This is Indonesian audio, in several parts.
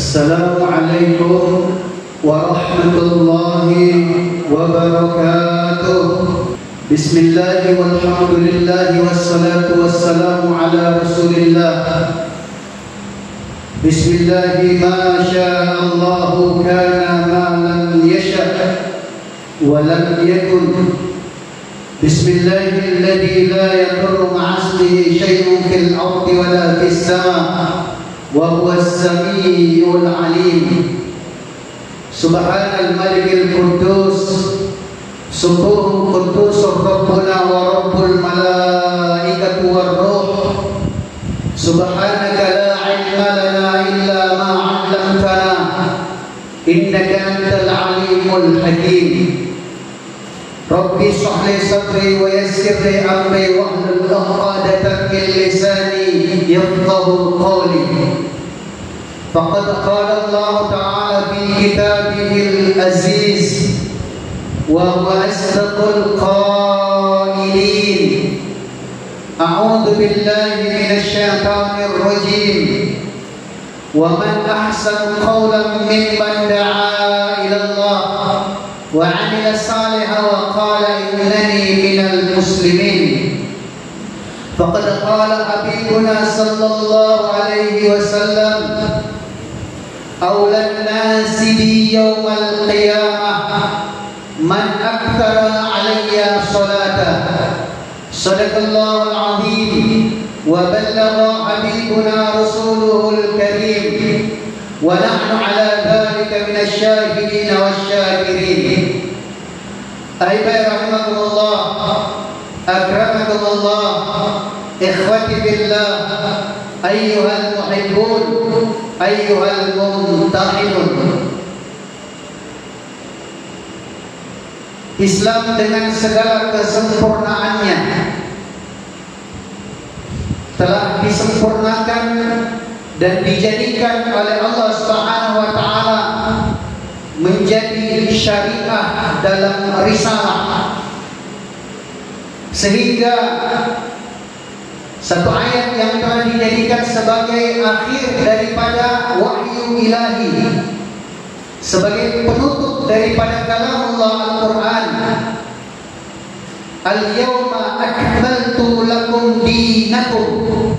Assalamualaikum warahmatullahi wabarakatuh. Bismillah walhamdulillah wassalatu wassalamu ala rasulillah. Bismillah ma sya'allahu kana ma lam yasha' wa lam yakun. Bismillahilladzi la yadurru ma'asmihi syai'un fil ardi wa la fis sama' wa huwas sami'ul 'alim. Subhanal malikil quddus subuhun quddusur rabbuna wa rabbul malaikatu war ruh. Subhanaka la 'ilma lana illa ma 'allamtana innaka antal 'alimul hakim. Rabbi shrah li sadri wa yassir li amri wahlul 'uqdatan min lisani yafqahu qawli. Faqad qala Allah ta'ala fi kitabihil aziz wa huwa asdaqul qailin. A'udzu billahi minasy syaithanir rajim. Wa man ahsanu qawlan mimman da'a ila Allah wa 'amila salihan wa qala innani minal muslimin. Faqad qala habibuna sallallahu alaihi wasallam awlan nasi bi yaumal qiyamah man akthara alayya salata. Sadaqallahul azim wa ballagha habibuna rasuluhul karim wa nahnu ala dhalika minasy syahidin wasyakirin. Ayuhai rahimakumullah, akramakumullah, ikhwati billah, ayyuhal muhibbun, ayyuhal mumtahinun. Islam dengan segala kesempurnaannya telah disempurnakan dan dijadikan oleh Allah Subhanahu wa taala menjadi syariah dalam risalah, sehingga satu ayat yang telah dijadikan sebagai akhir daripada wahyu ilahi, sebagai penutup daripada kalamullah Al-Quran. Al-yawma akmaltu lakum dinakum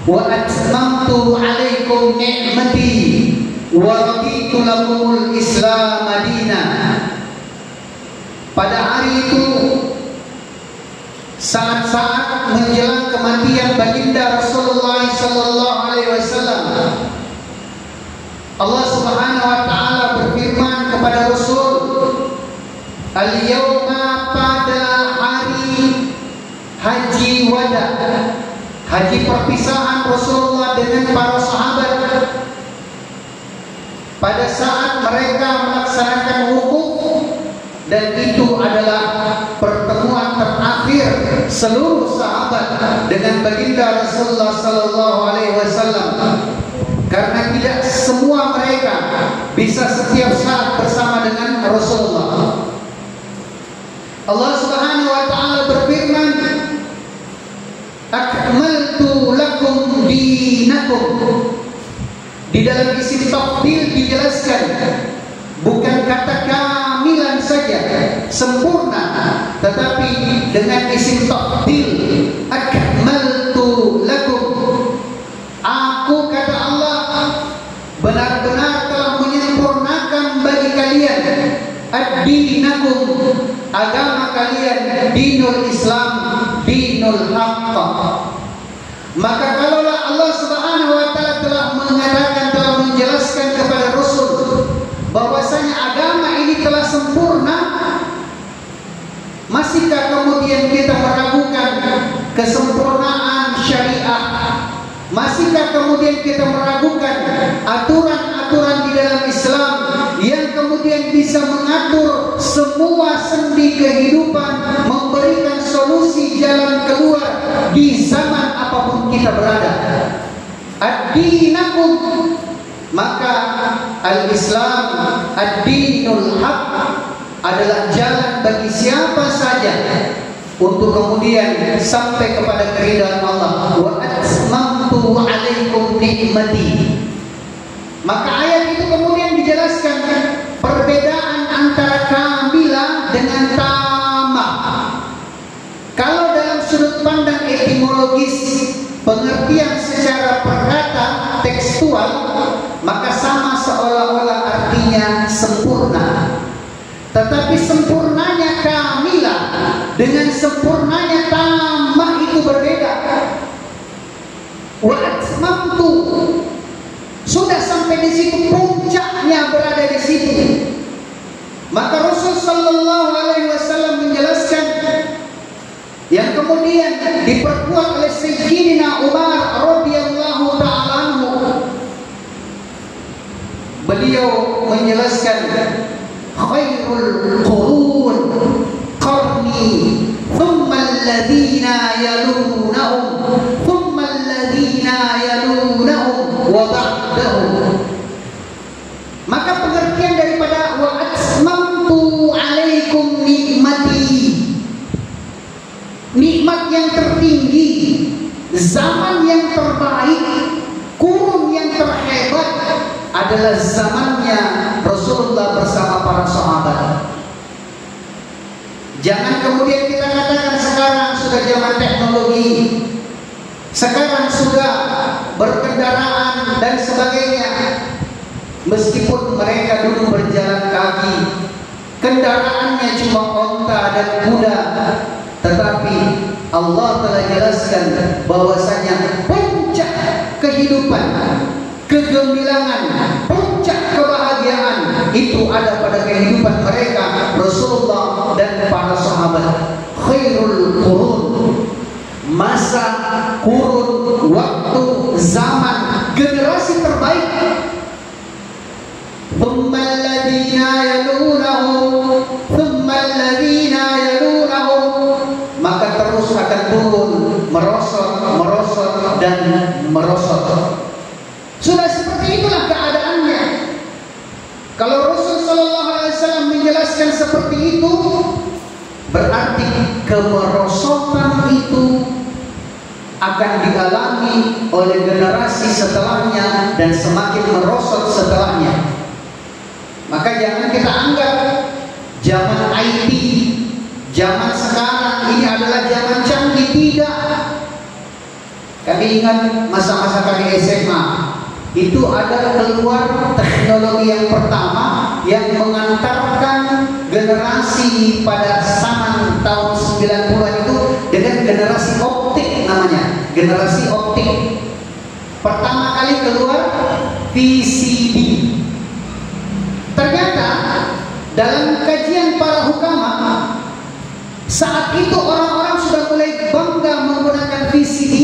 wa atmamtu alaikum ni'mati wa raditu lakumul Islam madina. Pada hari itu, saat-saat menjelang kematian baginda Rasulullah sallallahu alaihi wasallam, Allah Subhanahu wa taala berfirman kepada Rasul, al-yawma, pada hari haji wada, haji perpisahan Rasulullah dengan para sahabat, pada saat mereka melaksanakan wukuf, dan itu adalah pertemuan terakhir seluruh sahabat dengan baginda Rasulullah sallallahu alaihi wasallam, karena tidak semua mereka bisa setiap saat bersama dengan Rasulullah. Allah Subhanahu wa taala berfirman, akmaltu lakum dinakum. Di dalam isim tafdil dijelaskan, bukan kata kamilan saja, sempurna, tetapi dengan isim tafdil, akmaltu lakum. Aku, kata Allah, benar-benar telah menyempurnakan bagi kalian ad-dinakum, agama kalian, dinul Islam, dinul haqq. Maka kalaulah Allah Subhanahu wa taala telah mengatakan, telah menjelaskan kepada Rasul bahwasanya agama ini telah sempurna, masihkah kemudian kita meragukan kesempurnaan syariah? Masihkah kemudian kita meragukan aturan-aturan di dalam Islam yang kemudian bisa mengatur semua sendi kehidupan, memberikan solusi jalan keluar di zaman apapun kita berada? Ad-dinakum, maka al-Islam, ad-dinul haq, adalah jalan bagi siapa saja untuk kemudian sampai kepada keridhaan Allah. Wa atmamtu alaikum nikmati. Maka ayat itu menjelaskan perbedaan antara kamilah dengan tamah. Kalau dalam sudut pandang etimologis, pengertian secara perkata tekstual, maka sama seolah-olah artinya sempurna. Tetapi sempurnanya kamilah dengan sempurnanya tamah itu berbeda. Wa atmamtu, sudah sampai di situ, puncaknya berada di situ. Maka Rasul sallallahu alaihi wasallam menjelaskan, yang kemudian diperkuat oleh Sayyidina Umar radhiyallahu ta'ala anhu. Beliau menjelaskan, khairul qurun qarni thumma alladhina yalunahum thumma alladhina yalunahum wa ba'dahum. Maka pengertian daripada wa atmamtu alaikum nikmati, nikmat yang tertinggi, zaman yang terbaik, kurun yang terhebat adalah zamannya Rasulullah bersama para sahabat. Jangan kemudian kita katakan sekarang sudah zaman teknologi, sekarang sudah berkendaraan dan sebagainya. Meskipun mereka dulu berjalan kaki, kendaraannya cuma onta dan kuda, tetapi Allah telah jelaskan bahwasanya puncak kehidupan, kegemilangan, puncak kebahagiaan itu ada pada kehidupan mereka, Rasulullah dan para sahabat. Khairul qurun, masa, kurun, waktu, zaman, generasi terbaik. Thumma alladhina yalunahum, thumma alladhina yalunahum, maka terus akan turun, merosot, merosot dan merosot. Sudah seperti itulah keadaannya. Kalau Rasul sallallahu alaihi wasallam menjelaskan seperti itu, berarti kemerosotan itu akan dialami oleh generasi setelahnya dan semakin merosot setelahnya. Maka jangan kita anggap zaman IT, zaman sekarang ini adalah zaman canggih. Tidak. Kami ingat masa-masa kami SMA, itu ada keluar teknologi yang pertama yang mengantarkan generasi pada zaman tahun 90-an itu dengan generasi optik namanya, generasi optik. Pertama kali keluar VCD. Ternyata dalam kajian para hukama, saat itu orang-orang sudah mulai bangga menggunakan VCD,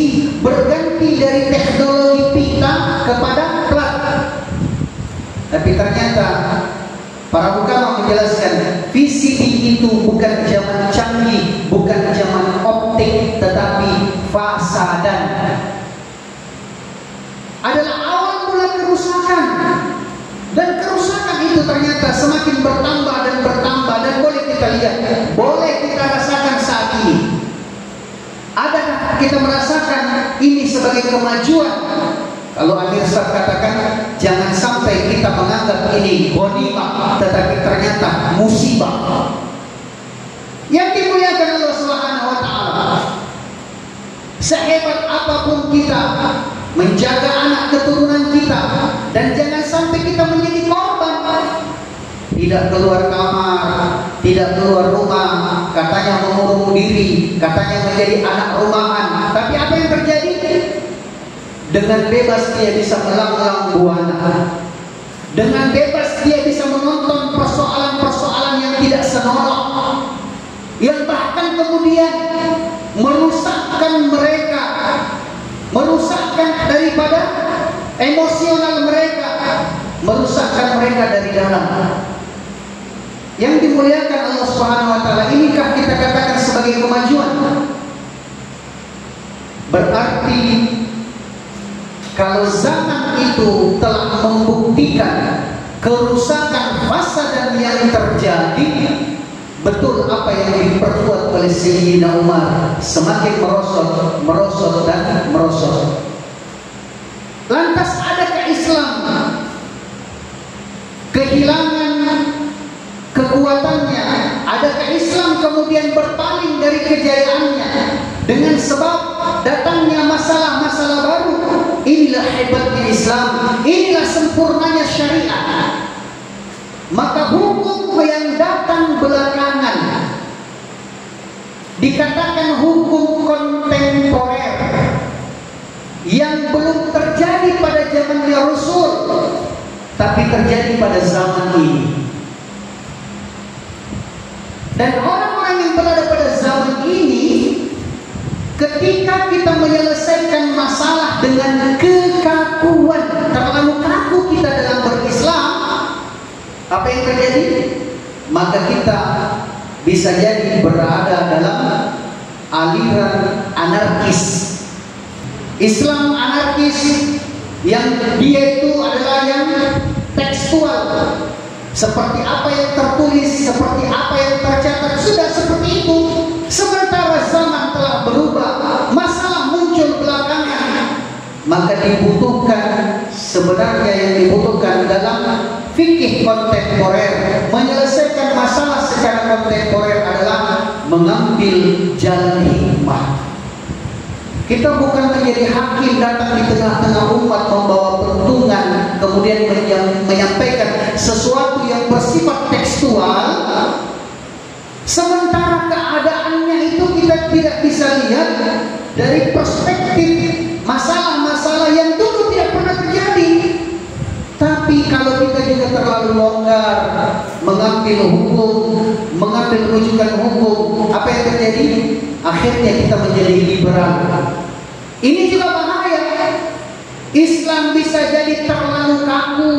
berganti dari teknologi pita kepada plat. Tapi ternyata para hukama menjelaskan VCD itu bukan zaman canggih, bukan zaman optik, tetapi fasadan. Adalah awal mula kerusakan. Dan kerusakan itu ternyata semakin bertambah dan bertambah, dan boleh kita lihat, boleh kita rasakan saat ini. Adakah kita merasakan ini sebagai kemajuan? Kalau Amir Ustaz katakan, jangan sampai kita menganggap ini ghanimah, tetapi ternyata musibah. Yang dimuliakan Allah Subhanahu wa taala, sehebat apapun kita menjaga anak keturunan kita, dan jangan sampai kita menjadi korban. Tidak keluar kamar, tidak keluar rumah, katanya mengurung diri, katanya menjadi anak rumahan. Tapi apa yang terjadi? Dengan bebas dia bisa melanglang buana. Dengan bebas dia bisa menonton persoalan-persoalan yang tidak senonoh, yang bahkan kemudian merusakkan mereka, merusakkan daripada emosional mereka, merusakkan mereka dari dalam. Yang dimuliakan Allah Subhanahu wa taala, inikah kita katakan sebagai kemajuan? Berarti kalau zaman itu telah membuktikan kerusakan fasadan yang terjadi, betul apa yang diperbuat oleh Sayyidina Umar, semakin merosot, merosot dan merosot. Lantas adakah Islam kehilangan kejayaannya, dengan sebab datangnya masalah-masalah baru. Inilah hebatnya Islam, inilah sempurnanya syariat. Maka hukum yang datang belakangan dikatakan hukum kontemporer, yang belum terjadi pada zamannya Rasul, tapi terjadi pada zaman ini. Dan orang-orang yang berada pada zaman ini, ketika kita menyelesaikan masalah dengan kekakuan, terlalu kaku kita dalam berislam, apa yang terjadi? Maka kita bisa jadi berada dalam aliran anarkis. Islam anarkis yang dia itu adalah yang tekstual, seperti apa yang tertulis, seperti apa yang tercatat, sudah seperti itu. Sementara zaman telah berubah, masalah muncul belakangan, maka dibutuhkan, sebenarnya yang dibutuhkan dalam fikih kontemporer, menyelesaikan masalah secara kontemporer adalah mengambil jalan hikmah. Kita bukan menjadi hakim datang di tengah-tengah umat membawa peruntungan, kemudian menyampaikan sesuatu yang bersifat tekstual, sementara keadaannya itu kita tidak bisa lihat dari perspektif masalah-masalah yang dulu tidak pernah terjadi. Tapi kalau kita juga terlalu longgar mengambil hukum, mengambil rujukan hukum, apa yang terjadi? Akhirnya kita menjadi liberal. Ini juga bahaya. Islam bisa jadi terlalu kaku,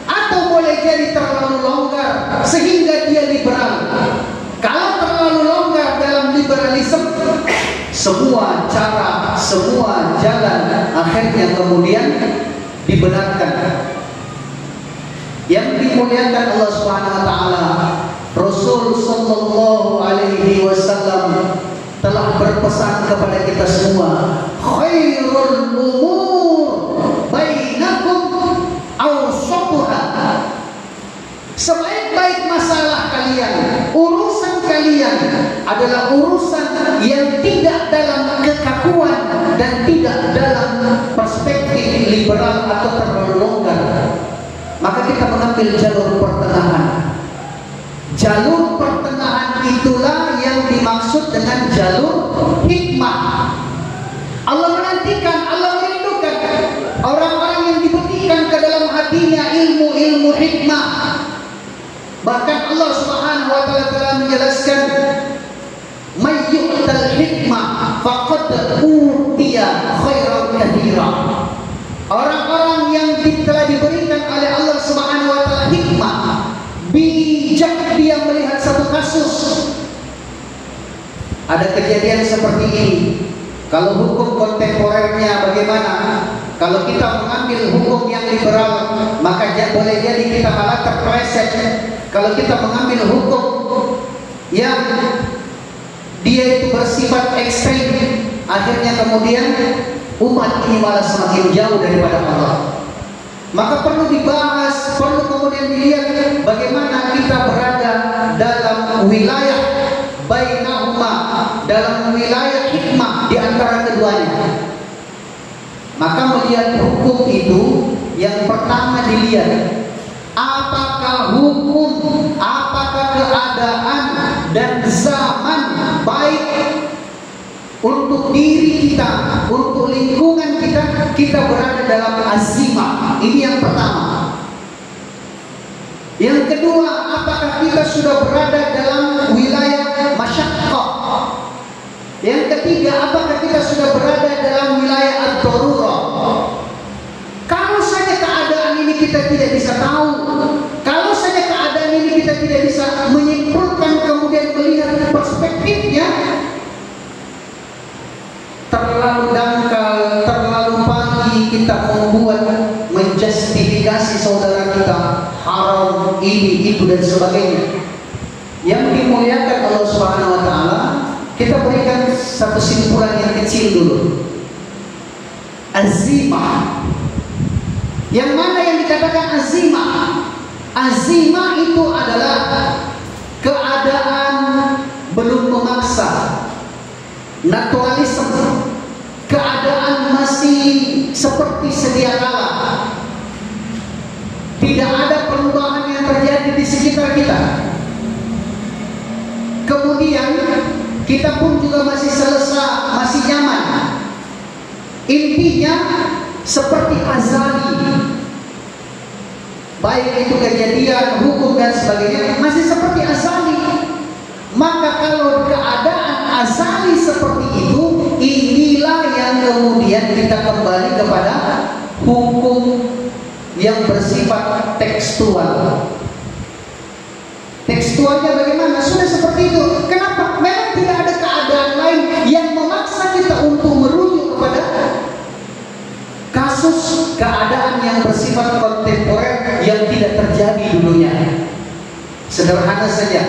atau boleh jadi terlalu longgar sehingga dia liberal. Kalau terlalu longgar dalam liberalisme, semua cara, semua jalan akhirnya kemudian dibenarkan. Yang dimuliakan Allah Subhanahu wa taala, Rasul sallallahu alaihi wasallam telah berpesan kepada kita semua, khairul umur bainakum awsatuha. Sebaik-baik masalah kalian, urusan kalian adalah urusan yang tidak dalam kekakuan dan tidak dalam perspektif liberal atau terlalu longgar. Maka kita mengambil jalur pertengahan. Jalur pertengahan itulah yang dimaksud dengan jalur hikmah. Allah menantikan, Allah merindukan orang-orang yang diberikan ke dalam hatinya ilmu-ilmu hikmah. Bahkan Allah Subhanahu wa taala telah menjelaskan, may yu'tal hikmah faqad utiya khairan katsira. Orang-orang yang telah diberikan oleh Allah Subhanahu wa taala hikmah, bijak dia melihat satu kasus. Ada kejadian seperti ini. Kalau hukum kontemporernya bagaimana? Kalau kita mengambil hukum yang liberal, maka boleh jadi kita malah terpeleset. Kalau kita mengambil hukum yang dia itu bersifat ekstrem, akhirnya kemudian umat ini malah semakin jauh daripada Allah. Maka perlu dibahas, perlu kemudian dilihat bagaimana kita berada dalam wilayah bainahuma, dalam wilayah hikmah di antara keduanya. Maka melihat hukum itu, yang pertama dilihat apakah hukum, apakah keadaan dan zaman baik untuk diri kita, untuk lingkungan kita berada dalam azimah. Ini yang pertama. Yang kedua, apakah kita sudah berada dalam wilayah masyaqqah. Yang ketiga, apakah kita sudah berada dalam wilayah ad-darurah. Kalau saja keadaan ini kita tidak bisa tahu, kalau saja keadaan ini kita tidak bisa menyimpulkan kemudian melihat perspektifnya, terlalu dangkal, terlalu pagi kita membuat menjustifikasi saudara kita haram ini, itu dan sebagainya. Yang dimuliakan Allah Subhanahu wa taala, kita berikan satu simpulan yang kecil dulu. Azimah. Yang mana yang dikatakan azimah? Azimah itu adalah keadaan belum memaksa, naturalisme, keadaan masih seperti sedia kala, tidak ada perubahan yang terjadi di sekitar kita. Kemudian kita pun juga masih selesa, masih nyaman. Intinya seperti azali, baik itu kejadian, hukum dan sebagainya masih seperti azali. Maka kalau keadaan azali seperti itu, inilah yang kemudian kita kembali kepada hukum yang bersifat tekstual. Tekstualnya bagaimana? Sudah seperti itu. Kenapa? Memang tidak ada keadaan lain yang memaksa kita untuk merujuk kepada kasus keadaan yang bersifat kontemporer yang tidak terjadi dulunya. Sederhana saja.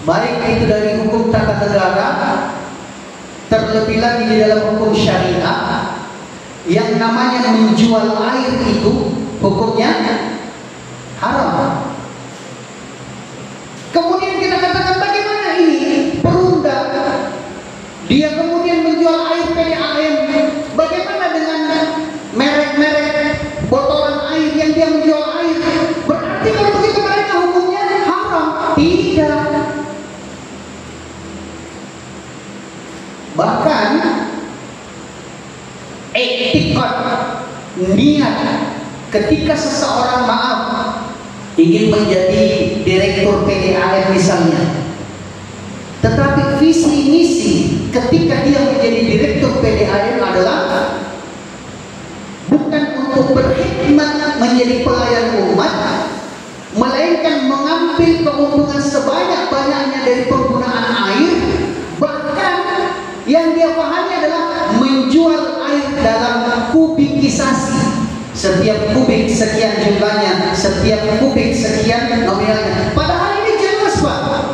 Baik itu dari hukum tata negara, terlebih lagi di dalam hukum syariah, yang namanya menjual air itu hukumnya haram. Kemudian kita katakan bagaimana ini perunda, dia kemudian menjual air PDAM. Bagaimana dengan merek-merek botolan air yang dia menjual air? Berarti kalau begitu mereka hukumnya haram? Tidak. Bahkan etikot, niat ketika seseorang ingin menjadi direktur PDAM misalnya, tetapi visi misi ketika dia menjadi direktur PDAM adalah bukan untuk berkhidmat menjadi pelayan umat, melainkan mengambil keuntungan sebanyak-banyaknya dari penggunaan air. Bahkan yang dia pahami adalah menjual air dalam kubikisasi. Setiap kubik sekian jumlahnya, setiap kubik sekian nominalnya. Padahal ini jelas, Pak.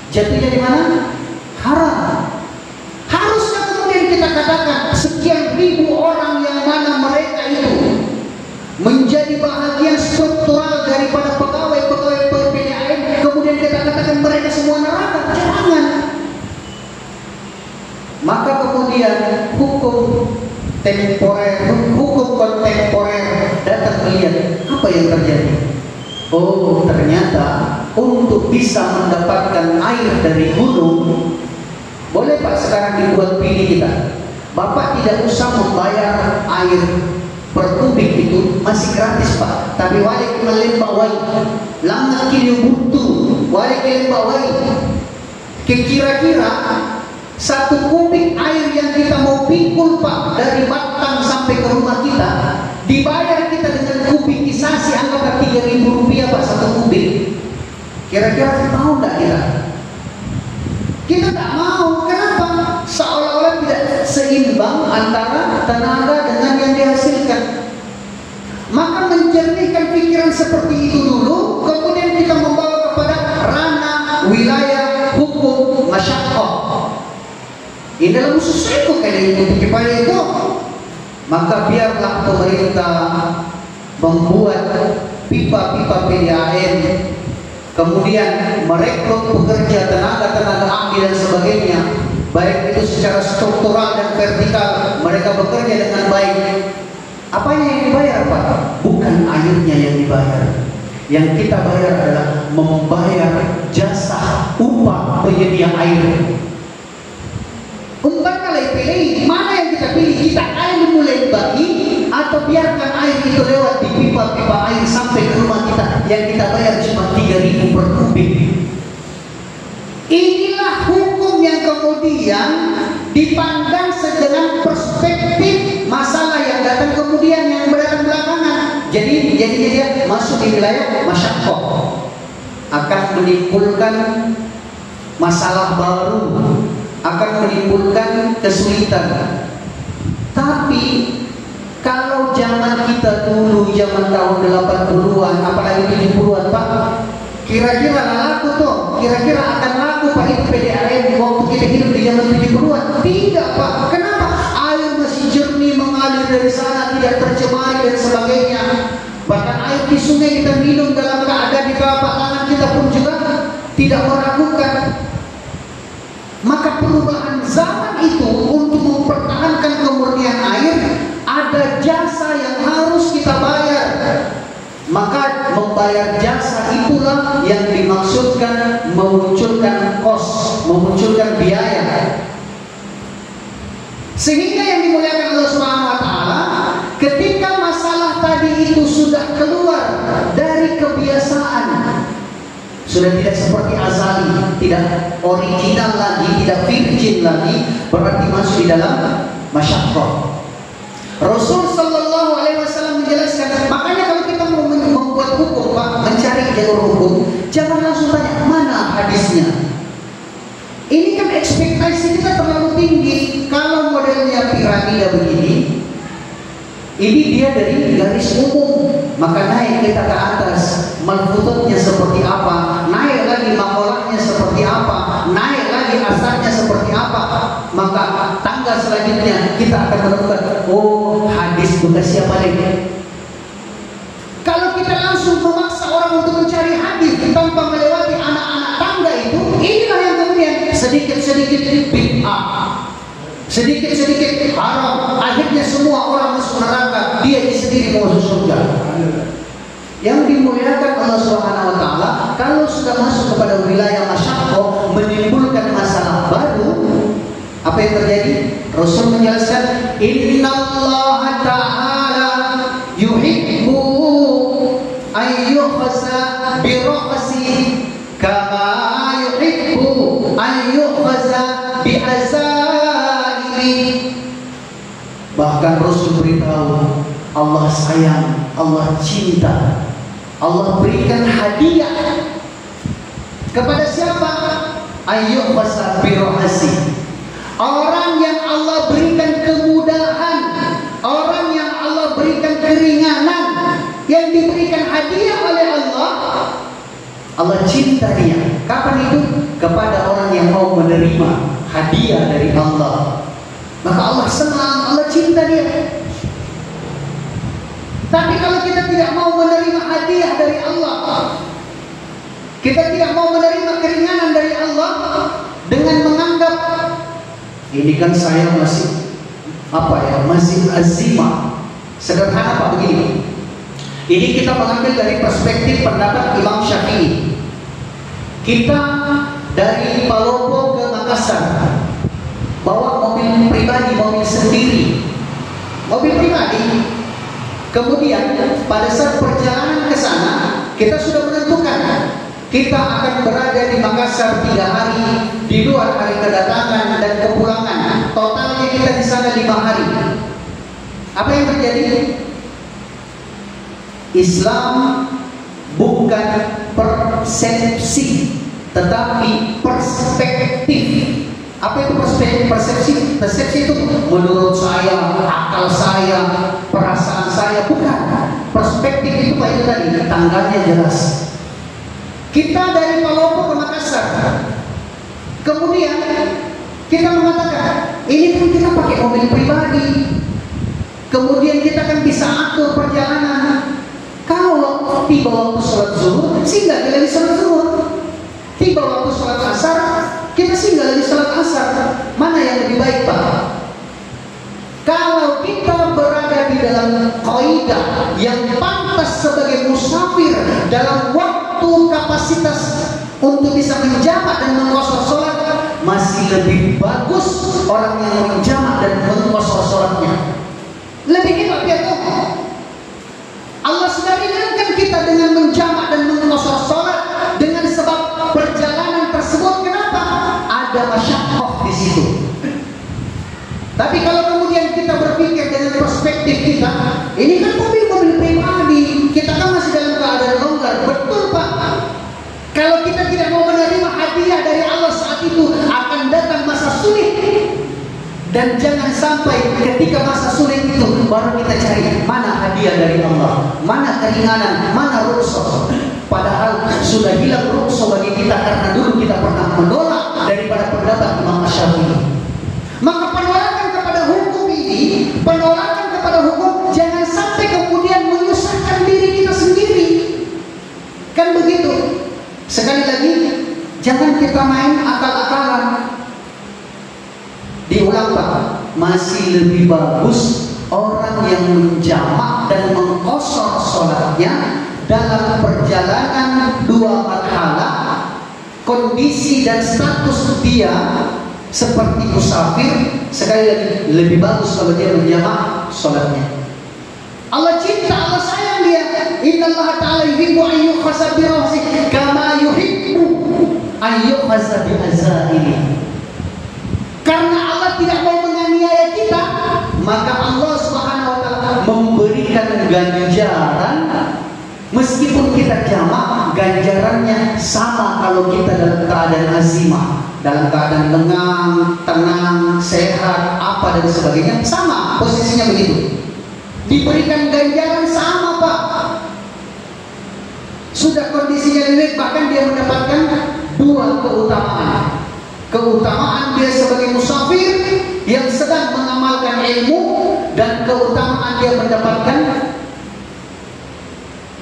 Jatuhnya di mana? Haram. Harusnya kemudian kita katakan sekian ribu orang yang mana mereka itu menjadi bahagian struktural daripada pegawai-pegawai PDAM, kemudian kita katakan mereka semua neraka. Jangan. Maka kemudian hukum kontemporer datang melihat apa yang terjadi. Oh, ternyata untuk bisa mendapatkan air dari gunung, boleh Pak sekarang dibuat pilih kita. Bapak tidak usah membayar air per kubik itu, masih gratis Pak. Tapi walik melembawai, langat kini butuh, walik melembawai. Kira-kira satu kubik air yang kita mau pikul Pak dari batang sampai ke rumah kita, dibayar kita dengan kubikisasi anggaplah Rp3.000 Pak satu kubik. Kira-kira kita mau tidak kita? Kita tak mau. Kenapa? Seolah-olah tidak seimbang antara tenaga dengan yang dihasilkan. Maka menjernihkan pikiran seperti itu dulu, kemudian kita membawa kepada ranah wilayah hukum masyaqqah. Ini dalam sesuatu kayak kepada itu, maka biarlah pemerintah membuat pipa-pipa PDAM, kemudian merekrut pekerja, tenaga ahli dan sebagainya, baik itu secara struktural dan vertikal, mereka bekerja dengan baik. Apanya yang dibayar Pak? Bukan airnya yang dibayar. Yang kita bayar adalah membayar jasa upah penyedia air. Umpamanya pilih, mana yang kita pilih? Kita air mulai bagi atau biarkan air itu lewat di pipa-pipa air sampai ke rumah kita yang kita bayar cuma 3.000 per kubik. Inilah hukum yang kemudian dipandang dengan perspektif masalah yang datang kemudian, yang berdatang belakangan. Jadi dia masuk di wilayah masyaqqah, akan menimbulkan masalah baru, akan menimbulkan kesulitan. Tapi kalau zaman kita dulu, zaman tahun 80-an, apalagi 70-an Pak, kira-kira laku tuh, kira-kira akan laku Pak itu PDAM waktu kita hidup di zaman 70-an? Tidak Pak. Kenapa? Air masih jernih mengalir dari sana, tidak tercemari dan sebagainya. Bahkan air di sungai kita minum dalam keadaan di telapak tangan kita pun juga tidak meragukan. Maka perubahan zaman itu untuk mempertahankan kemurnian air, ada jasa yang harus kita bayar. Maka membayar jasa itulah yang dimaksudkan memunculkan kos, memunculkan biaya. Sehingga yang dimuliakan Allah Subhanahu wa taala, ketika masalah tadi itu sudah keluar dari kebiasaan, sudah tidak seperti azali, tidak original lagi, tidak virgin lagi, berarti masuk di dalam masyaqqah. Rasul sallallahu alaihi wasallam menjelaskan, makanya kalau kita mau membuat hukum, Pak, mencari jalur hukum, jangan langsung tanya mana hadisnya. Ini kan ekspektasi kita terlalu tinggi. Kalau modelnya piramida begini, ini dia dari garis umum, maka naik kita ke atas, malfututnya seperti apa, naik lagi makolahnya seperti apa, naik lagi asarnya seperti apa, maka tangga selanjutnya kita akan menemukan, oh hadis bekas siapa lagi. Kalau kita langsung memaksa orang untuk mencari hadis tanpa melewati anak-anak tangga itu, inilah yang kemudian sedikit-sedikit bid'ah, sedikit-sedikit haram, akhirnya semua orang masuk neraka, dia sendiri mau masuk surga. Yang dimuliakan Allah Subhanahu wa taala, kalau sudah masuk kepada wilayah masyaqqah, menimbulkan masalah baru, apa yang terjadi? Rasul menjelaskan, innallaha ta'ala yuhibbu ayyukhza bi ra'si kama yuhibbu ayyukhza bi azaili. Bahkan Rasul beritahu, Allah sayang, Allah cinta, Allah berikan hadiah kepada siapa? Ayyukhza bi ra'si. Orang yang Allah berikan kemudahan, orang yang Allah berikan keringanan, yang diberikan hadiah oleh Allah, Allah cinta dia. Kapan itu? Kepada orang yang mau menerima hadiah dari Allah, maka Allah senang, Allah cinta dia. Tapi kalau kita tidak mau menerima hadiah dari Allah, kita tidak mau menerima keringanan dari Allah dengan menganggap ini kan saya masih masih azimah. Sederhana Pak begini. Ini kita mengambil dari perspektif pendapat Imam Syafi'i. Kita dari Palopo ke Makassar bawa mobil pribadi, mobil sendiri, mobil pribadi. Kemudian pada saat perjalanan ke sana, kita sudah menentukan kita akan berada di Makassar 3 hari, di luar hari kedatangan dan kepulangan. Totalnya kita di sana 5 hari. Apa yang terjadi? Islam bukan persepsi, tetapi perspektif. Apa itu persepsi? Persepsi itu menurut saya, akal saya, perasaan saya, bukan. Perspektif itu Pak, itu tadi tanggalnya jelas. Kita dari Palopo ke Makassar, kemudian kita mengatakan ini kan kita pakai mobil pribadi, kemudian kita kan bisa atur perjalanan. Kalau tiba waktu sholat zuhur, singgah lagi sholat zuhur. Tiba waktu sholat asar, kita singgah lagi sholat asar. Mana yang lebih baik Pak? Kalau kita berada di dalam kaidah yang pantas sebagai musafir dalam waktu kapasitas untuk bisa menjamak dan mengqashar sholat, masih lebih bagus orang yang menjamak dan mengqashar sholatnya. Lebih hebat ya toh. Allah sudah ringankan kita dengan menjamak dan mengqashar sholat dengan sebab perjalanan tersebut. Kenapa? Ada masyaqqah di situ. Tapi kalau kemudian kita berpikir dengan perspektif kita, ini kan mobil-mobil pribadi, kita kan masih dalam keadaan longgar. Betul Pak. Kalau kita tidak mau menerima hadiah dari Allah saat itu, akan datang masa sulit. Dan jangan sampai ketika masa sulit itu baru kita cari mana hadiah dari Allah, mana keringanan, mana rukhsah. Padahal sudah hilang rukhsah bagi kita karena dulu kita pernah menolak daripada pendapat Imam Syafi'i. Maka penolakan kepada hukum ini, penolakan kepada hukum jangan sampai kemudian menyusahkan diri kita sendiri. Kan begitu. Sekali lagi, kita main akal-akalan. Diulang Pak, masih lebih bagus orang yang menjamak dan mengkosor sholatnya dalam perjalanan 2 marhala, kondisi dan status dia seperti musafir. Sekali lagi, lebih bagus kalau dia menjamak sholatnya. Allah cinta, Allah sayang dia. Innallaha ta'ala yuhibbu an yukhasa bi rahsi kama yuhibbu an yukhasa bi azaihi. Karena Allah tidak mau menganiaya kita, maka Allah Subhanahu wa taala memberikan ganjaran. Meskipun kita jamak, ganjarannya sama kalau kita dalam keadaan azimah, dalam keadaan lengang, tenang, sehat, apa dan sebagainya, sama posisinya begitu. Diberikan ganjaran sama Pak. Sudah kondisinya lebih, bahkan dia mendapatkan 2 keutamaan. Keutamaan dia sebagai musafir yang sedang mengamalkan ilmu, dan keutamaan dia mendapatkan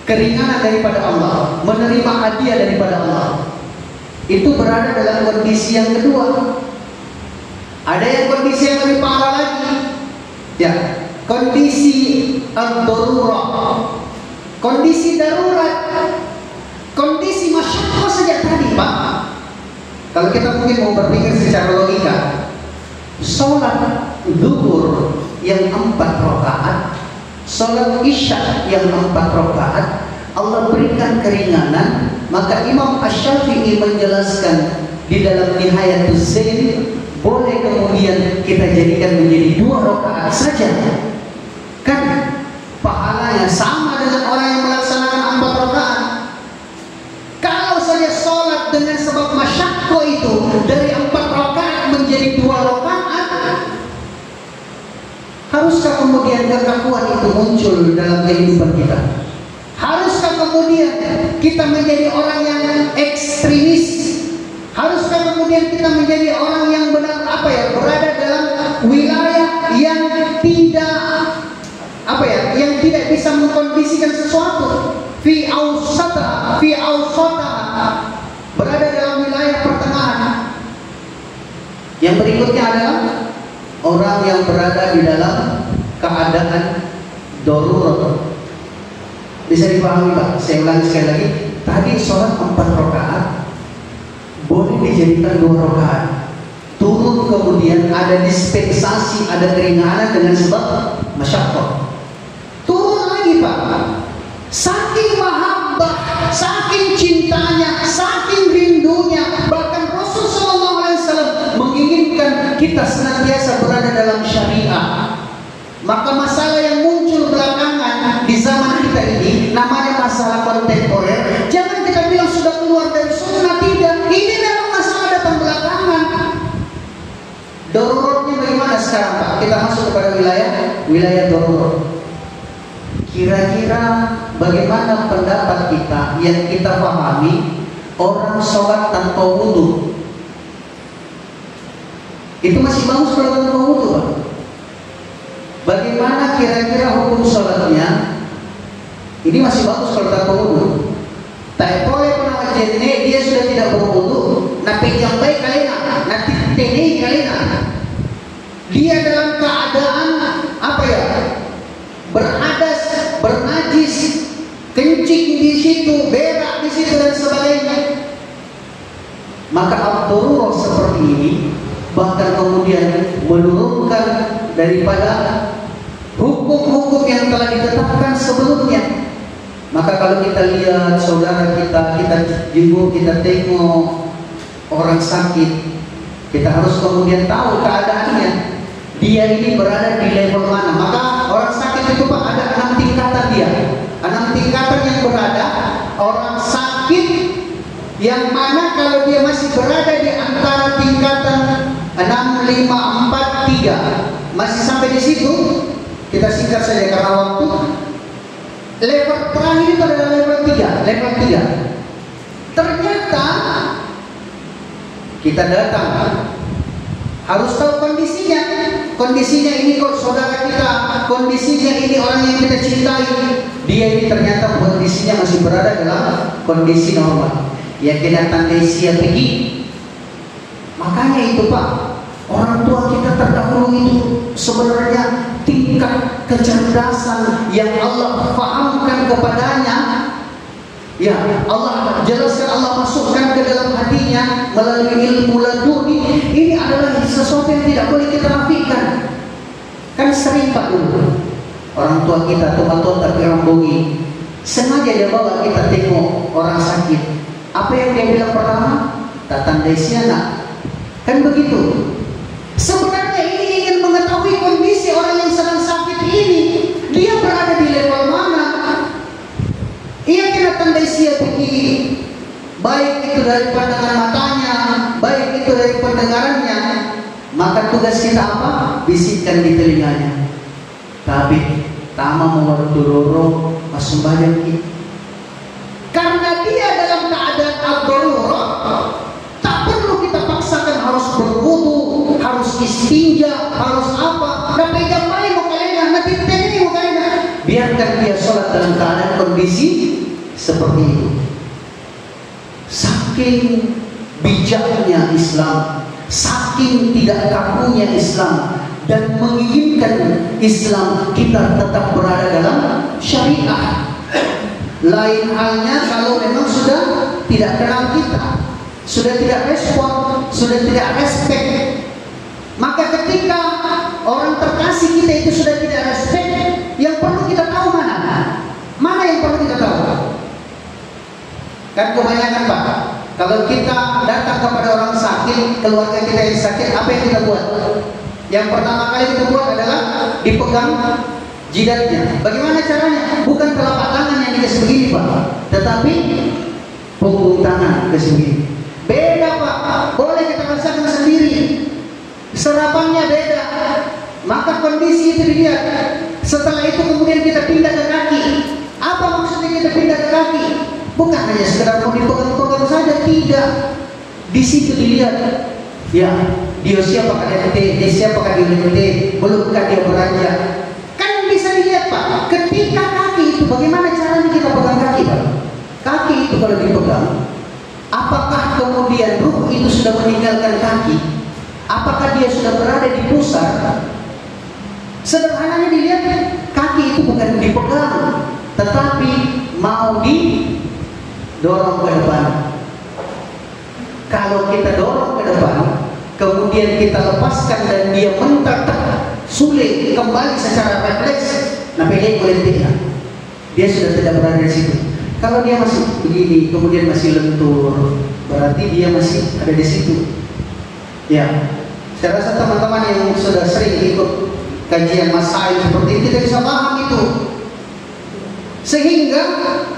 keringanan daripada Allah, menerima hadiah daripada Allah. Itu berada dalam kondisi yang kedua. Ada yang kondisi yang lebih parah lagi, ya, kondisi ad-darurah, kondisi darurat, kondisi masyaqqah saja tadi Pak. Kalau kita mungkin mau berpikir secara logika, sholat zuhur yang 4 rakaat, sholat isya yang 4 rakaat, Allah berikan keringanan. Maka Imam Asy-Syafi'i menjelaskan di dalam Nihayatus Zain, boleh kemudian kita jadikan menjadi 2 rakaat saja. Kan pahalanya sama dengan orang yang melaksanakan 4 rakaat. Kalau saja sholat dengan sebab masyaqqah itu dari 4 rakaat menjadi 2 rakaat, haruskah kemudian kekakuan itu muncul dalam kehidupan kita? Haruskah kemudian kita menjadi orang yang ekstremis? Haruskah kemudian kita menjadi orang yang benar berada dalam wilayah yang tidak bisa mengkondisikan sesuatu, fi awsata, berada dalam wilayah pertengahan. Yang berikutnya adalah orang yang berada di dalam keadaan darurat. Bisa dipahami Pak? Saya ulangi sekali lagi. Tadi sholat 4 rakaat boleh dijadikan 2 rakaat. Turun kemudian ada dispensasi, ada keringanan dengan sebab masyaqqah. Turun lagi Pak. Saking mahabbah, saking cintanya, saking rindunya, bahkan Rasul sallallahu alaihi wasallam menginginkan kita senantiasa berada dalam syariah. Maka masalah yang muncul belakangan di zaman kita ini namanya masalah kontemporer. Jangan kita bilang sudah keluar dari sunnah, tidak. Ini memang masalah datang belakangan. Daruratnya bagaimana sekarang Pak? Kita masuk kepada wilayah darurat. Kira-kira bagaimana pendapat kita yang kita pahami orang sholat tanpa wudu? Itu masih bagus kalau tanpa wudu Pak. Bagaimana kira-kira hukum sholatnya? Ini masih bagus kalau tanpa wudu. Tak boleh pernah jene dia sudah tidak berwudu, tapi yang baik kalian, nanti tene kalian. Dia dalam keadaan beradas, bernajis, kencing di situ, berak di situ dan sebagainya. Maka ad-darurah seperti ini bahkan kemudian menurunkan daripada hukum-hukum yang telah ditetapkan sebelumnya. Maka kalau kita lihat saudara kita jenguk, kita tengok orang sakit, kita harus kemudian tahu keadaannya. Dia ini berada di level mana. Maka orang sakit itu Pak ada 6 tingkatan dia. 6 tingkatan yang berada. Orang sakit yang mana kalau dia masih berada di antara tingkatan 6, 5, 4, 3, masih sampai di situ, kita singkat saja karena waktu. Level terakhir itu adalah level 3. Level 3. Ternyata kita datang, harus tahu kondisinya. Kondisinya ini kok saudara kita, kondisinya ini orang yang kita cintai. Dia ini ternyata kondisinya masih berada dalam kondisi normal. Ya kita tandai siap pergi, Makanya itu Pak, orang tua kita terdahulu itu sebenarnya tingkat kecerdasan yang Allah fahamkan kepadanya, ya Allah jelaskan, Allah masukkan ke dalam hatinya melalui ilmu laduni. Ini adalah sesuatu yang tidak boleh kita nafikan. Kan sering Pak dulu orang tua kita, teman-teman tapi orang Bogi, sengaja dia bawa kita tengok orang sakit. Apa yang dia bilang pertama? Datang dari siana. Kan begitu. Sebenarnya ini ingin mengetahui kondisi orang yang sedang sakit ini. Dia berada di level mana? Ia kena tandai siap begini. Baik itu dari pandangan matanya, baik itu dari pendengarannya. Maka tugas kita apa? Bisikkan di telinganya. Tapi tama mewarturoro masumbayang kita. Karena dia dalam keadaan ad-darurat, tak perlu kita paksakan harus berwudu, harus istinja, harus apa. Nah pegang main mukanya, nanti tengok mukanya. Biarkan dia sholat dalam keadaan kondisi seperti itu. Saking bijaknya Islam, saking tidak kakunya Islam, dan menginginkan Islam kita tetap berada dalam syariah. Lain halnya kalau memang sudah tidak kenal kita, sudah tidak respon, sudah tidak respect. Maka ketika orang terkasih kita itu sudah tidak respect, yang perlu kita tahu mana? Mana yang perlu kita tahu? Kan kebanyakan Pak, kalau kita datang kepada orang sakit, keluarga kita yang sakit, apa yang kita buat? Yang pertama kali kita buat adalah dipegang jidatnya. Bagaimana caranya? Bukan telapak tangan yang dikasih begini Pak, tetapi punggung tangan ke sini. Beda Pak, boleh kita rasakan sendiri. Serapannya beda. Maka kondisi itu dilihat. Setelah itu kemudian kita pindah ke kaki. Apa maksudnya kita pindah ke kaki? Bukan hanya sekedar mau dipegang-pegang saja, tidak. Di situ dilihat. Ya, dia siapakah dia siapakah dia belumkah dia beranjak. Kan bisa dilihat Pak, ketika kaki itu bagaimana caranya kita pegang kaki Pak? Kaki itu kalau dipegang, apakah kemudian ruh itu sudah meninggalkan kaki? Apakah dia sudah berada di pusar? Sederhananya dilihat, kaki itu bukan dipegang, tetapi mau didorong ke depan. Kalau kita dorong ke depan, kemudian kita lepaskan dan dia mentak, sulit kembali secara refleks, nah pelek boleh tidak, dia sudah tidak berada di situ. Kalau dia masih begini, kemudian masih lentur, berarti dia masih ada di situ. Ya, saya rasa teman-teman yang sudah sering ikut kajian masail seperti ini tidak bisa paham itu. Sehingga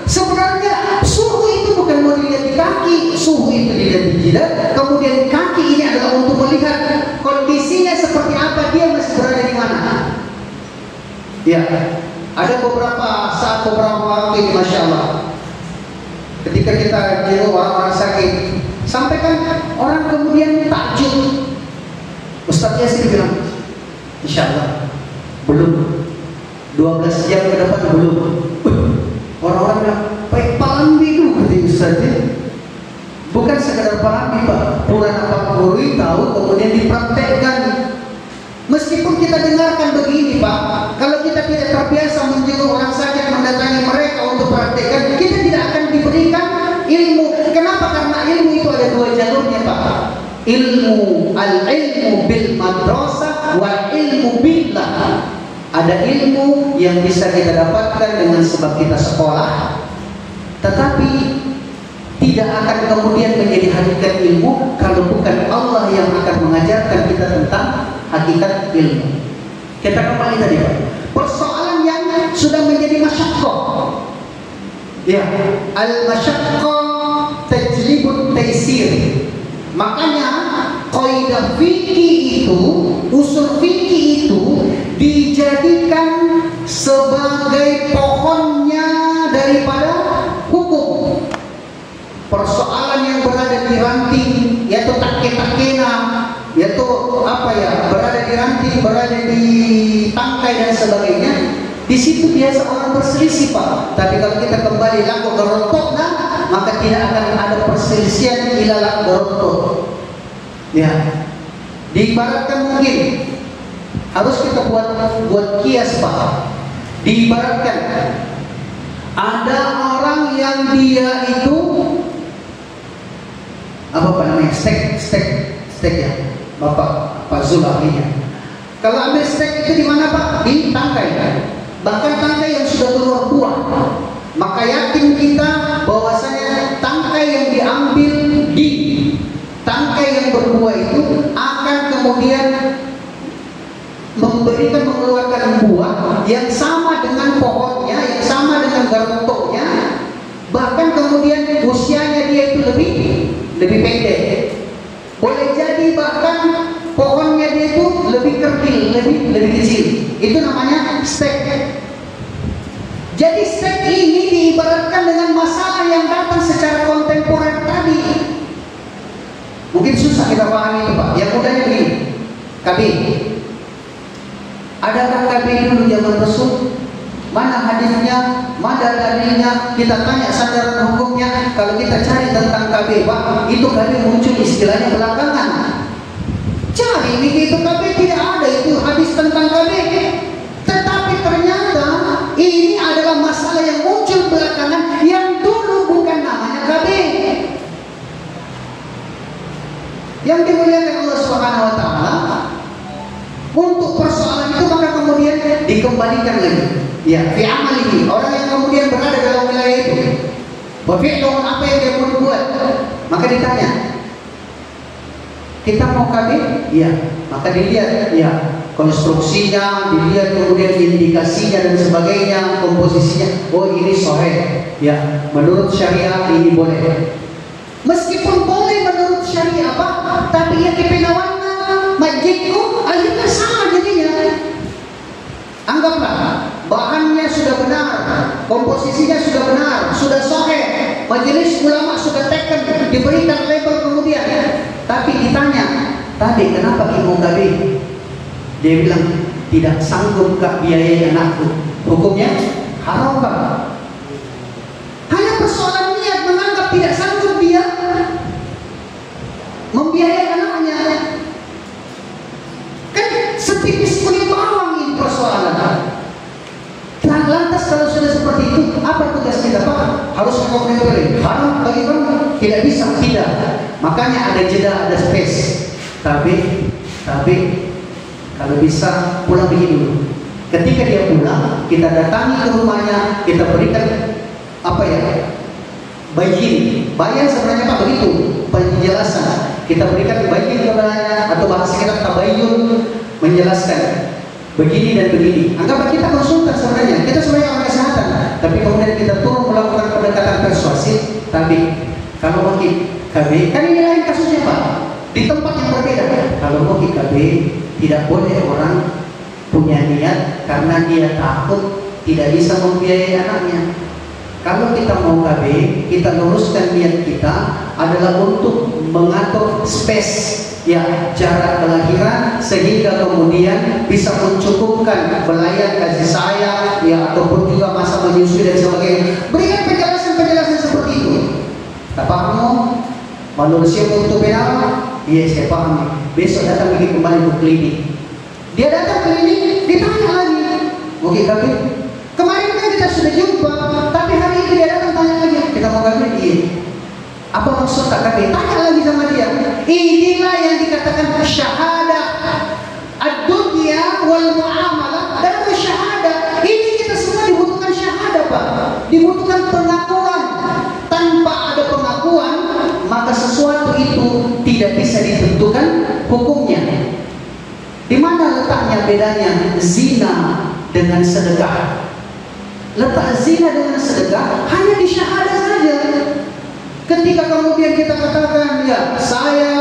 sebenarnya suhu itu bukan mau dilihat di kaki, suhu itu dilihat di jidat. Kemudian kaki ini adalah untuk melihat kondisinya seperti apa, dia masih berada di mana. Ya, ada beberapa saat, beberapa waktu ini, Masya Allah, ketika kita jenguk orang-orang sakit, sampai kan orang kemudian takjub. Ustaz Yasir bilang, Insya Allah belum 12 jam ke depan belum. Orang-orang bilang, baik palambi itu kata Ustaz. Bukan sekadar palambi Pak, Purana Pak Guru tahu kemudian dipraktekkan. Meskipun kita dengarkan begini Pak, kalau kita tidak terbiasa menjenguk orang sakit, mendatangi mereka untuk praktekkan, kita tidak akan diberikan ilmu. Kenapa? Karena ilmu itu ada dua jalurnya Pak. Ilmu al-ilmu bil madrasah wal ilmu billah. Ada ilmu yang bisa kita dapatkan dengan sebab kita sekolah, tetapi tidak akan kemudian menjadi hakikat ilmu kalau bukan Allah yang akan mengajarkan kita tentang hakikat ilmu. Kita kembali tadi Pak, persoalan yang sudah menjadi masyaqqah. Ya, al-masyaqqah tajlibut taisir. Makanya kaidah fikih itu, usul fikih itu dijadikan sebagai pohonnya daripada hukum. Persoalan yang berada di ranting, yaitu takke-takkena, yaitu apa ya, berada di ranting, berada di tangkai dan sebagainya. Di situ biasa orang berselisih Pak. Tapi kalau kita kembali laku gerontok, maka tidak akan ada perselisihan ila laku gerontok. Ya, diibaratkan mungkin harus kita buat kias Pak. Diibaratkan ada orang yang dia itu apa namanya, steak ya, Pak Zul ahlinya. Kalau ambil steak itu di mana Pak? Di tangkai. Bahkan tangkai yang sudah keluar buah. Maka yakin kita bahwasanya tangkai yang diambil di tangkai yang berbuah itu akan kemudian mengeluarkan buah yang sama dengan pohonnya, yang sama dengan garutoknya, bahkan kemudian usianya dia itu lebih pendek. Boleh jadi bahkan pohonnya dia itu lebih kerdil, lebih kecil. Itu namanya steak. Jadi steak ini diibaratkan dengan masalah yang datang secara kontemporer tadi. Mungkin susah kita pahami itu Pak. Yang mudahnya begini, KB. Adakah KB dulu zaman Rasul? Mana hadisnya? Mana dalilnya? Kita tanya sandaran hukumnya. Kalau kita cari tentang KB Pak, itu KB muncul istilahnya belakangan. Cari itu KB tidak ada itu hadis tentang KB. Tetapi ternyata ini adalah masalah yang muncul belakangan yang dulu bukan namanya KB. Yang dimuliakan Allah Subhanahu wa taala, untuk persoalan itu maka kemudian dikembalikan lagi. Ya, fi amalihi, orang yang kemudian berada dalam wilayah itu. Wa fi'luhu, apa yang dia mau buat? Maka ditanya, kita mau KB? Iya. Maka dilihat, ya, konstruksinya, dilihat kemudian indikasinya dan sebagainya, komposisinya. Oh, ini sahih. Ya, menurut syariah ini boleh. Meskipun boleh menurut syariah Pak, tapi yang dipenawarkan majikku akhirnya sama jadinya. Anggaplah bahannya sudah benar, komposisinya sudah benar, sudah sahih, majelis ulama sudah taken, diberikan label kemudian. Tapi ditanya, tadi kenapa ibu KB? Dia bilang tidak sanggup Kak biayai anakku. Hukumnya haram Pak. Hanya persoalan niat, menganggap tidak sanggup dia membiayai anaknya. Kan setipis kulit bawang ini persoalan. Lantas kalau sudah seperti itu, apa tugas kita Pak? Harus mengomentari. Haram bagi kamu? Tidak bisa, tidak. Makanya ada jeda, ada space. Tapi kalau bisa pulang begini dulu. Ketika dia pulang, kita datangi ke rumahnya, kita berikan apa ya? Bayan sebenarnya Pak begitu penjelasan. Kita berikan bayin kepadanya, atau bahasa kita tabayyun, menjelaskan begini dan begini. Anggaplah kita konsultan sebenarnya, kita sebenarnya orang kesehatan, tapi kemudian kita turun melakukan pendekatan persuasif. Tapi kalau mungkin KB, kan ini lain kasusnya Pak, di tempat yang berbeda. Kalau mungkin KB tidak boleh orang punya niat karena dia takut tidak bisa membiayai anaknya. Kalau kita mau KB, kita luruskan niat kita adalah untuk mengatur space, ya, jarak kelahiran, sehingga kemudian bisa mencukupkan belayan kasih sayang, ya, ataupun juga masa menyusui dan sebagainya. Berikan penjelasan seperti itu. Tak paham? Manusia untuk benar? Iya, saya paham. Besok datang lagi kembali ke klinik. Dia datang ke klinik, ditanya lagi. Oke, KB, kemarin kan kita sudah jumpa, tapi hari ini dia datang tanya lagi. Kita mau KB? Iya. Apa maksud tak KB? Tanya lagi sama dia. Inilah yang dikatakan syahadah ad-dunya wal muamalah dan syahadah. Ini kita semua dibutuhkan syahadah Pak. Dibutuhkan pengakuan. Tanpa ada pengakuan, maka sesuatu itu tidak bisa ditentukan hukumnya. Di mana letaknya bedanya zina dengan sedekah? Letak zina dengan sedekah hanya di syahadah saja. Ketika kemudian kita katakan, ya, saya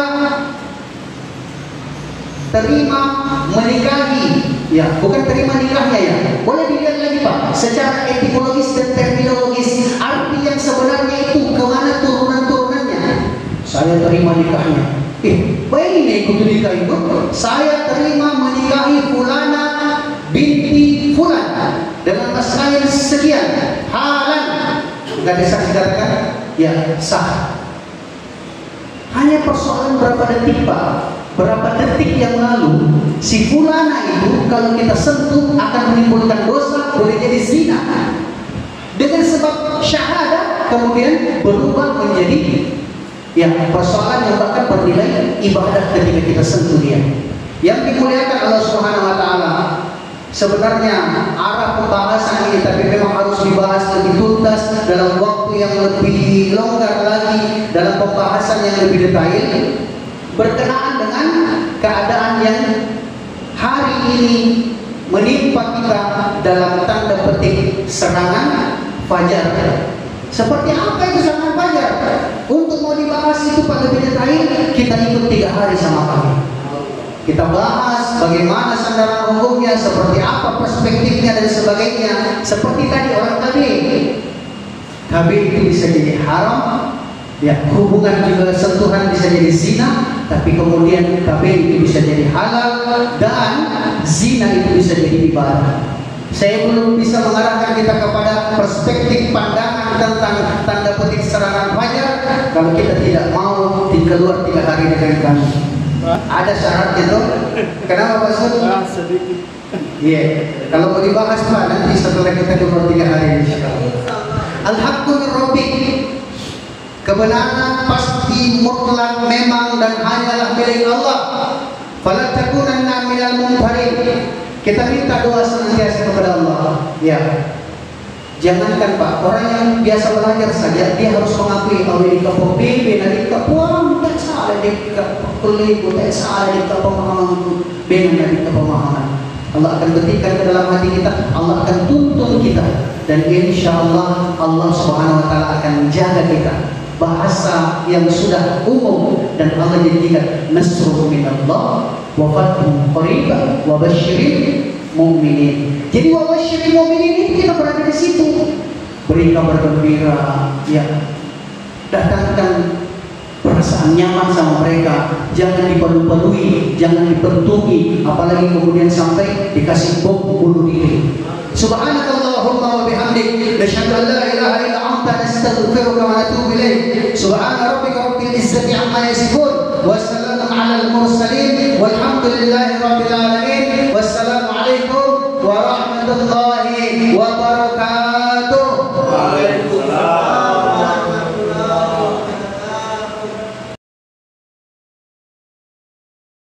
terima menikahi, ya, bukan terima nikahnya, ya, boleh dilihat lagi Pak, secara etimologis dan terminologis, arti yang sebenarnya itu kemana turunan-turunannya. Saya terima nikahnya. Bayangin ikut nikah itu, saya terima menikahi fulana binti fulan dengan mas kawin sekian, halan, nggak bisa dikatakan, ya, sah. Hanya persoalan berapa detik Pak, berapa detik yang lalu si fulana itu kalau kita sentuh akan menimbulkan dosa, boleh jadi zina. Dengan sebab syahadat kemudian berubah menjadi persoalan yang bahkan bernilai ibadah ketika kita sentuh dia. Yang dimuliakan Allah Subhanahu wa taala. Sebenarnya arah pembahasan ini tapi memang harus dibahas lebih tuntas dalam waktu yang lebih longgar lagi, dalam pembahasan yang lebih detail berkenaan dengan keadaan yang hari ini menimpa kita dalam tanda petik serangan fajar. Seperti apa itu serangan fajar? Untuk mau dibahas itu pada lebih detail, kita ikut 3 hari sama kami. Kita bahas bagaimana sandaran hukumnya, seperti apa perspektifnya dan sebagainya. Seperti tadi orang KB itu bisa jadi haram, hubungan juga sentuhan bisa jadi zina, tapi kemudian KB itu bisa jadi halal dan zina itu bisa jadi ibadah. Saya belum bisa mengarahkan kita kepada perspektif pandangan tentang tanda petik serangan fajar kalau kita tidak mau keluar 3 hari dengan kami. Ada syaratnya tuh. Kenapa Pak Sud? Sedikit. Iya. Kalau mau dibahas Pak, nanti setelah kita keluar 3 hari. Al-haqqu min rabbik. Kebenaran pasti mutlak memang dan hanyalah milik Allah. Fala takunanna minal mumtarin. Kita minta doa senantiasa kepada Allah. Ya. Jangankan Pak, orang yang biasa belajar saja dia harus mengakui kalau di kapobebe, di kapuang, tak salah di kapulibu, tak salah di kapemahaman, dengan di kapemahaman. Allah akan ketikkan ke dalam hati kita, Allah akan tuntun kita, dan insya Allah Allah Subhanahu Wa Taala akan menjaga kita. Bahasa yang sudah umum dan Allah jadikan nasrul minallah wa fathun qarib wa basyirin mu'minin. Jadi wa basyirin mu'minin ini kita berada di situ. Beri kabar gembira, datangkan perasaan nyaman sama mereka. Jangan diperlu-perlui, jangan dipentungi, apalagi kemudian sampai dikasih bom bunuh diri. Subhanakallahumma wa bihamdik, nasyhadu an la ilaha illa anta, nastaghfiruka wa natubu ilaik. Subhana rabbika rabbil izzati amma yasifun, wa salamun 'alal mursalin, walhamdulillahi rabbil alamin. Wassalamu alaikum warahmatullahi wabarakatuh.